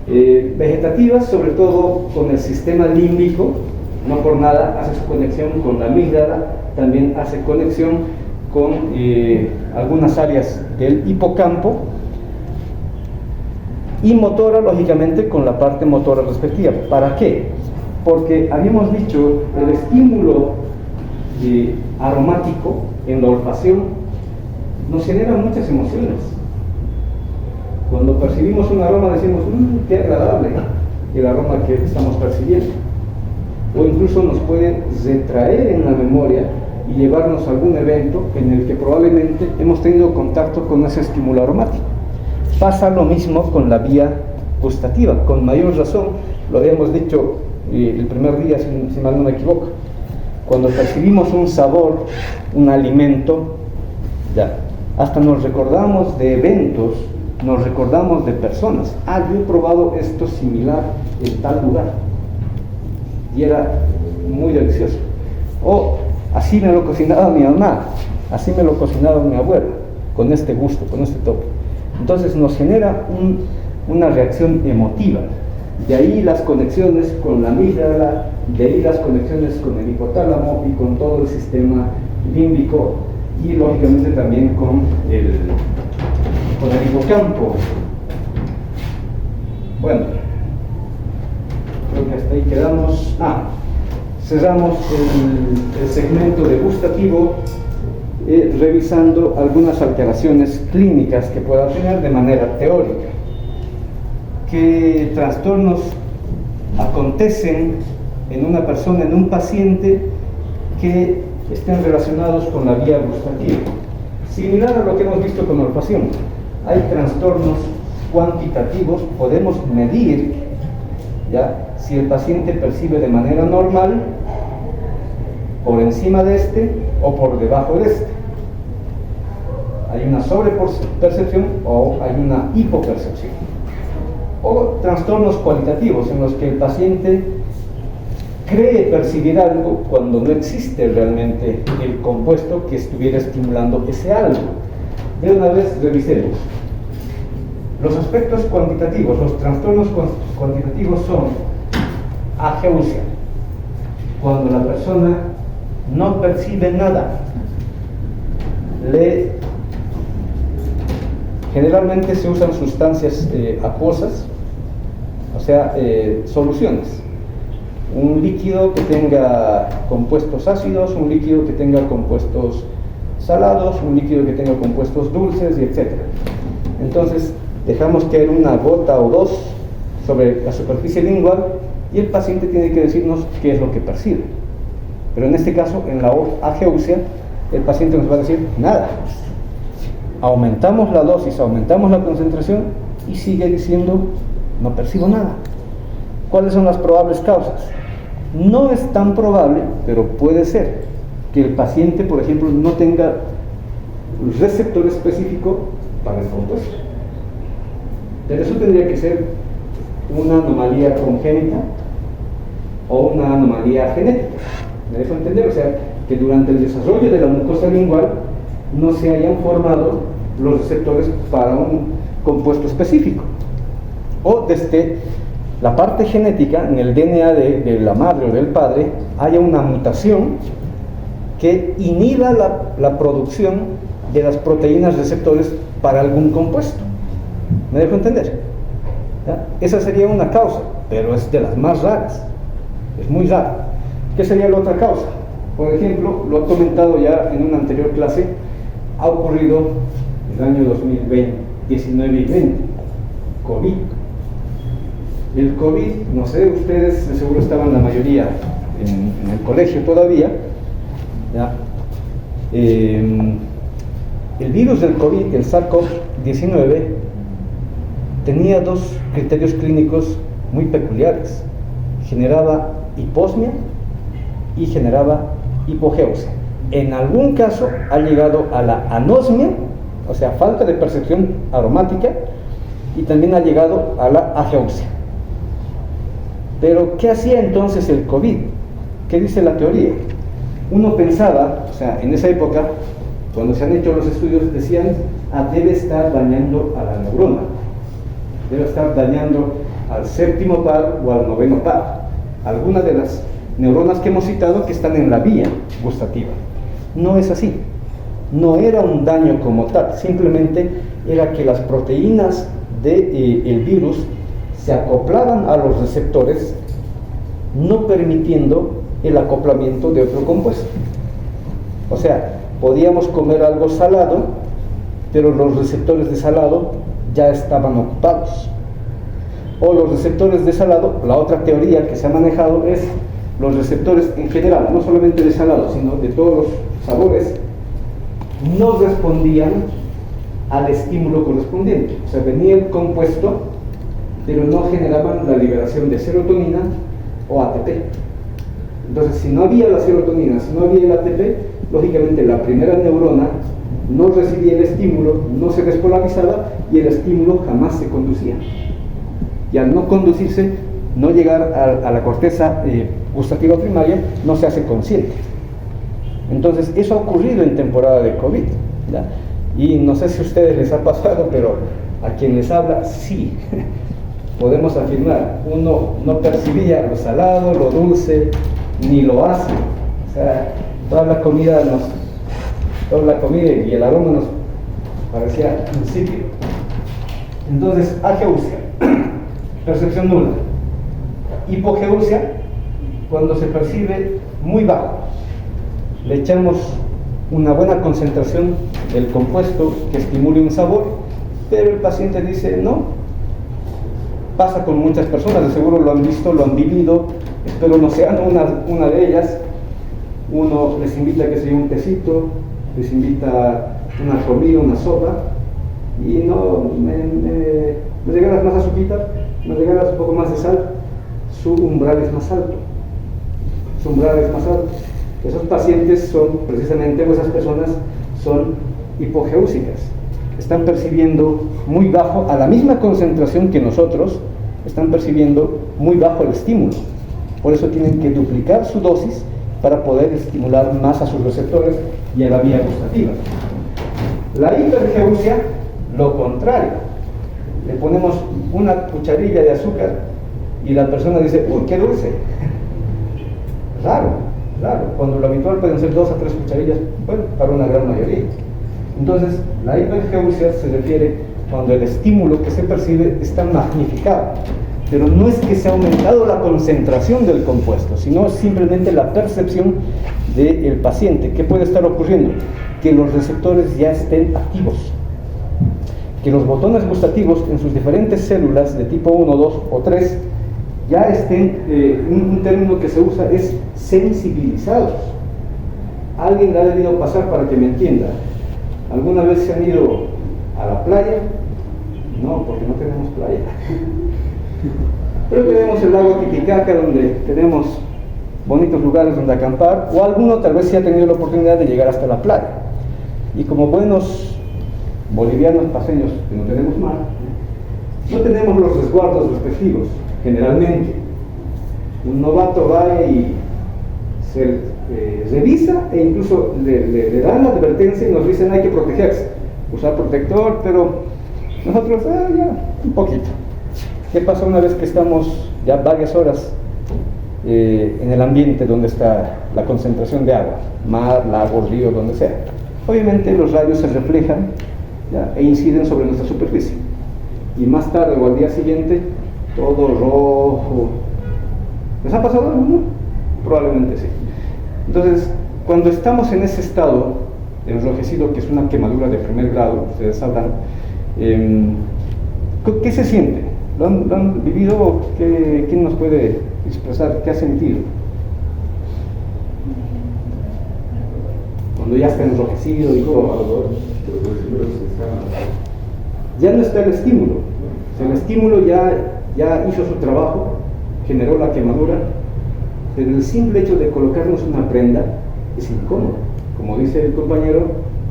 Vegetativas, sobre todo con el sistema límbico, no por nada hace su conexión con la amígdala, también hace conexión con algunas áreas del hipocampo, y motora, lógicamente, con la parte motora respectiva. ¿Para qué? Porque habíamos dicho, el estímulo aromático en la olfacción nos genera muchas emociones. Cuando percibimos un aroma decimos, qué agradable el aroma que estamos percibiendo. O incluso nos puede retraer en la memoria y llevarnos a algún evento en el que probablemente hemos tenido contacto con ese estímulo aromático. Pasa lo mismo con la vía gustativa, con mayor razón, lo habíamos dicho el primer día, si mal no me equivoco. Cuando percibimos un sabor, un alimento, hasta nos recordamos de eventos, nos recordamos de personas. Yo he probado esto similar en tal lugar y era muy delicioso. Así me lo cocinaba mi mamá, así me lo cocinaba mi abuela, con este gusto, con este toque. Entonces nos genera una reacción emotiva. De ahí las conexiones con la amígdala, de ahí las conexiones con el hipotálamo y con todo el sistema límbico, y lógicamente también con el hipocampo. Bueno, creo que hasta ahí quedamos. Cerramos el segmento degustativo revisando algunas alteraciones clínicas que pueda tener de manera teórica. ¿Qué trastornos acontecen en una persona, en un paciente que estén relacionados con la vía gustativa? Similar a lo que hemos visto con la olfacción, hay trastornos cuantitativos, podemos medir si el paciente percibe de manera normal, por encima de este o por debajo de este. Hay una sobrepercepción o hay una hipopercepción. O trastornos cualitativos en los que el paciente cree percibir algo cuando no existe realmente el compuesto que estuviera estimulando ese algo. De una vez revisemos. Los aspectos cuantitativos, los trastornos cuantitativos son ageusia, cuando la persona no percibe nada. Generalmente se usan sustancias acuosas, o sea, soluciones. Un líquido que tenga compuestos ácidos, un líquido que tenga compuestos salados, un líquido que tenga compuestos dulces, y etc. Entonces, dejamos caer una gota o dos sobre la superficie lingual y el paciente tiene que decirnos qué es lo que percibe. Pero en este caso, en la ageusia, el paciente nos va a decir nada. Aumentamos la dosis, aumentamos la concentración y sigue diciendo no percibo nada. ¿Cuáles son las probables causas? No es tan probable, pero puede ser que el paciente, por ejemplo, no tenga un receptor específico para el compuesto. Pero eso tendría que ser una anomalía congénita o una anomalía genética. ¿Me dejo entender? O sea, que durante el desarrollo de la mucosa lingual no se hayan formado los receptores para un compuesto específico. O desde la parte genética, en el DNA de la madre o del padre, haya una mutación que inhiba la producción de las proteínas receptores para algún compuesto. ¿Me dejo entender? Esa sería una causa, pero es de las más raras. Es muy rara. ¿Qué sería la otra causa? Por ejemplo, lo he comentado ya en una anterior clase, ha ocurrido en el año 2019 y 20, COVID. El COVID, no sé, ustedes de seguro estaban la mayoría en el colegio todavía, El virus del COVID, el SARS-CoV-19, tenía dos criterios clínicos muy peculiares. Generaba hiposmia y generaba hipogeusia. En algún caso ha llegado a la anosmia, o sea, falta de percepción aromática, y también ha llegado a la ageusia. Pero, ¿qué hacía entonces el COVID? ¿Qué dice la teoría? Uno pensaba, o sea, en esa época, cuando se han hecho los estudios, decían, debe estar dañando a la neurona, debe estar dañando al séptimo par o al noveno par, alguna de las neuronas que hemos citado que están en la vía gustativa. No es así, no era un daño como tal, simplemente era que las proteínas del virus se acoplaban a los receptores, no permitiendo el acoplamiento de otro compuesto. O sea, podíamos comer algo salado, pero los receptores de salado ya estaban ocupados. O los receptores de salado, la otra teoría que se ha manejado es los receptores en general, no solamente de salado, sino de todos los sabores, no respondían al estímulo correspondiente. O sea, venía el compuesto, pero no generaban la liberación de serotonina o ATP. Entonces, si no había la serotonina, si no había el ATP, lógicamente la primera neurona no recibía el estímulo, no se despolarizaba y el estímulo jamás se conducía. Y al no conducirse, no llegar a la corteza gustativa primaria, no se hace consciente. Entonces, eso ha ocurrido en temporada de COVID, ¿ya? Y no sé si a ustedes les ha pasado, pero a quien les habla, sí, podemos afirmar, uno no percibía lo salado, lo dulce, ni lo ácido. O sea, toda la comida y el aroma nos parecía insípido. Entonces, ageusia, percepción nula. Hipogeusia, cuando se percibe muy bajo. Le echamos una buena concentración del compuesto que estimule un sabor, pero el paciente dice no. Pasa con muchas personas, de seguro lo han visto, lo han vivido, espero no sean una de ellas. Uno les invita a que se lleve un tecito, les invita una comida, una sopa, y no, me regalas más azuquita, me regalas un poco más de sal, su umbral es más alto. Su umbral es más alto. Esos pacientes son precisamente, o esas personas son hipogéusicas. Están percibiendo muy bajo, a la misma concentración que nosotros, están percibiendo muy bajo el estímulo. Por eso tienen que duplicar su dosis para poder estimular más a sus receptores y a la vía gustativa. La hipergeusia, lo contrario. Le ponemos una cucharilla de azúcar y la persona dice, ¡uy, qué dulce! Raro, cuando lo habitual pueden ser 2 a 3 cucharillas, bueno, para una gran mayoría. Entonces, la hipergeusia se refiere cuando el estímulo que se percibe está magnificado, pero no es que se ha aumentado la concentración del compuesto, sino simplemente la percepción del paciente. ¿Qué puede estar ocurriendo? Que los receptores ya estén activos, que los botones gustativos en sus diferentes células de tipo 1, 2 o 3 ya estén, un término que se usa es sensibilizados. Alguien le ha debido pasar para que me entienda. ¿Alguna vez se han ido a la playa? No, porque no tenemos playa. Pero tenemos el lago Titicaca, donde tenemos bonitos lugares donde acampar, o alguno tal vez sí ha tenido la oportunidad de llegar hasta la playa. Y como buenos bolivianos paseños que no tenemos mar, no tenemos los resguardos respectivos. Generalmente, un novato va y se revisa e incluso le dan la advertencia y nos dicen hay que protegerse, usar protector, pero nosotros, ya, un poquito. ¿Qué pasa una vez que estamos ya varias horas en el ambiente donde está la concentración de agua, mar, lago, río, donde sea? Obviamente los rayos se reflejan, ¿ya?, e inciden sobre nuestra superficie, y más tarde o al día siguiente todo rojo. ¿Les ha pasado alguno? Probablemente sí. Entonces, cuando estamos en ese estado enrojecido, que es una quemadura de primer grado, ustedes sabrán, ¿qué se siente? ¿Lo han vivido? ¿Quién nos puede expresar qué ha sentido? cuando ya está enrojecido y todo. Ya no está el estímulo. O sea, el estímulo ya hizo su trabajo, generó la quemadura, pero el simple hecho de colocarnos una prenda es incómodo. Como dice el compañero,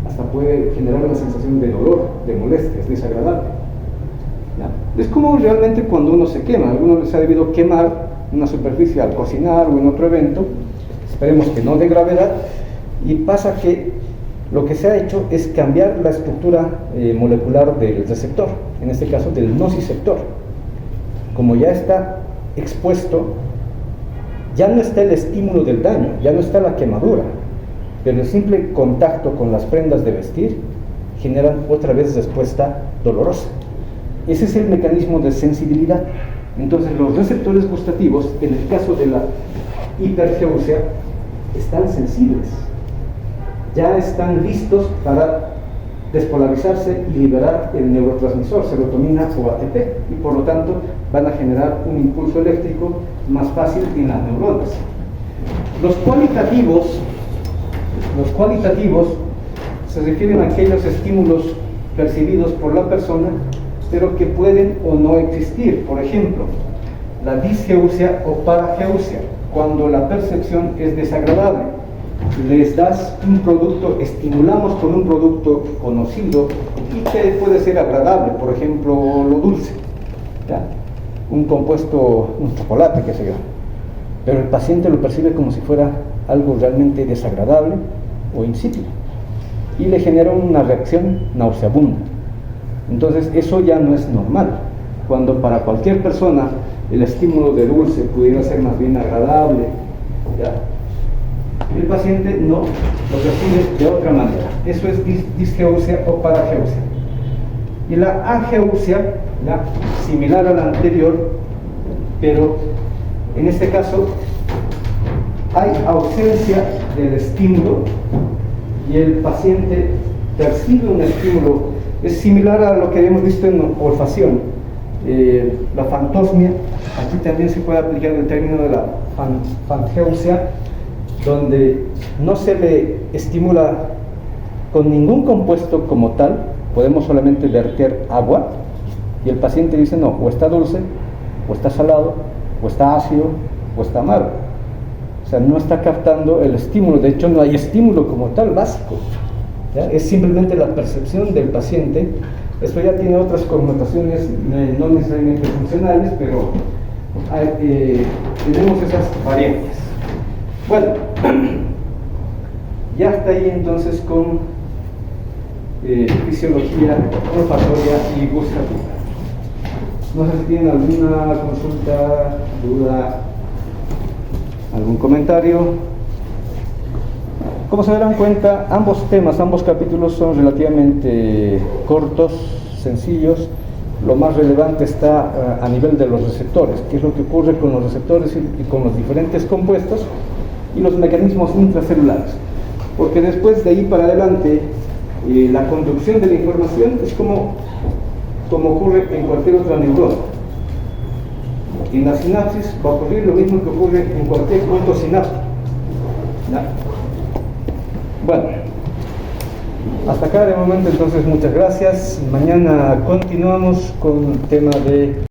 hasta puede generar una sensación de dolor, de molestia, es desagradable. ¿Ya? Es como realmente cuando uno se quema. A algunos les ha debido quemar una superficie al cocinar o en otro evento, esperemos que no de gravedad, y pasa que lo que se ha hecho es cambiar la estructura molecular del receptor, en este caso del nociceptor. Como ya está expuesto, ya no está el estímulo del daño, ya no está la quemadura, pero el simple contacto con las prendas de vestir generan otra vez respuesta dolorosa. Ese es el mecanismo de sensibilidad. Entonces los receptores gustativos, en el caso de la hipergeusia, están sensibles, ya están listos para despolarizarse y liberar el neurotransmisor, serotonina o ATP, y por lo tanto van a generar un impulso eléctrico más fácil en las neuronas. Los cualitativos se refieren a aquellos estímulos percibidos por la persona, pero que pueden o no existir. Por ejemplo, la disgeusia o parageusia, cuando la percepción es desagradable. Les das un producto, estimulamos con un producto conocido y que puede ser agradable, por ejemplo, lo dulce, ¿ya? Un compuesto, un chocolate, qué sé yo, pero el paciente lo percibe como si fuera algo realmente desagradable o insípido y le genera una reacción nauseabunda. Entonces eso ya no es normal, cuando para cualquier persona el estímulo de dulce pudiera ser más bien agradable, ¿ya? El paciente no lo percibe de otra manera. Eso es disgeusia o parageusia. Y la ageusia, ¿ya?, similar a la anterior, pero en este caso hay ausencia del estímulo y el paciente percibe un estímulo. Es similar a lo que habíamos visto en olfacción, la fantosmia. Aquí también se puede aplicar el término de la fangeusia, donde no se le estimula con ningún compuesto como tal, podemos solamente verter agua y el paciente dice no, o está dulce, o está salado, o está ácido, o está amargo. O sea, no está captando el estímulo. De hecho, no hay estímulo como tal básico, ¿ya? Es simplemente la percepción del paciente. Esto ya tiene otras connotaciones, no necesariamente funcionales, pero tenemos esas variantes. Bueno, ya está ahí entonces con fisiología olfatoria y gustativa. No sé si tienen alguna consulta, duda, algún comentario. Como se darán cuenta, ambos temas, ambos capítulos son relativamente cortos, sencillos. Lo más relevante está a nivel de los receptores, qué es lo que ocurre con los receptores y con los diferentes compuestos y los mecanismos intracelulares, porque después de ahí para adelante la conducción de la información es como ocurre en cualquier otra neurona. En la sinapsis va a ocurrir lo mismo que ocurre en cualquier punto sináptico, ¿no? Bueno, hasta acá de momento, entonces muchas gracias. Mañana continuamos con el tema de